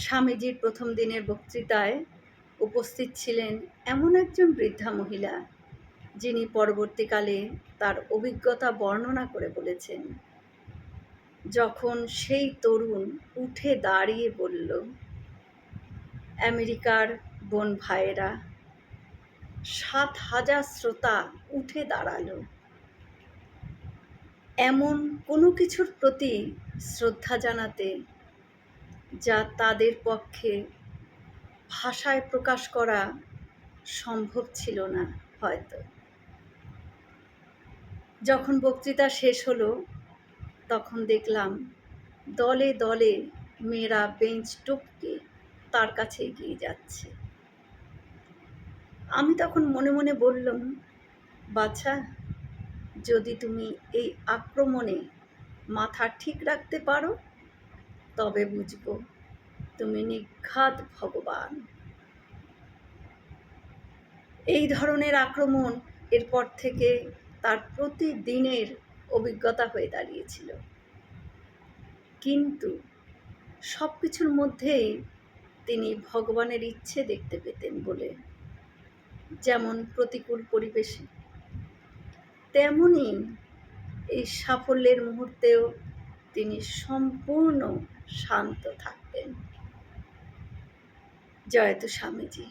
স্বামীজির প্রথম দিনের বক্তৃতায় উপস্থিত ছিলেন এমন একজন বৃদ্ধা মহিলা, যিনি পরবর্তীকালে তার অভিজ্ঞতা বর্ণনা করে বলেছেন, যখন সেই তরুণ উঠে দাঁড়িয়ে বলল, আমেরিকার বোন ভাইয়েরা, ৭,০০০ শ্রোতা উঠে দাঁড়ালো। এমন কোনো কিছুর প্রতি শ্রদ্ধা জানাতে, যা তাদের পক্ষে ভাষায় প্রকাশ করা সম্ভব ছিল না হয়তো। যখন বক্তৃতা শেষ হলো, তখন দেখলাম দলে দলে মেয়েরা বেঞ্চ টপকে তার কাছে এগিয়ে যাচ্ছে। আমি তখন মনে মনে বললাম, বাছা, যদি তুমি এই আক্রমণে মাথা ঠিক রাখতে পারো, তবে বুঝবো তুমি নিঘাত ভগবান। এই ধরনের আক্রমণ এরপর থেকে তার প্রতিদিনের অভিজ্ঞতা হয়ে দাঁড়িয়েছিল। কিন্তু সব কিছুর মধ্যেই তিনি ভগবানের ইচ্ছে দেখতে পেতেন বলে, যেমন প্রতিকূল পরিবেশে, তেমনি এই সাফল্যের মুহূর্তেও তিনি সম্পূর্ণ শান্ত থাকতেন। জয়তু স্বামীজি।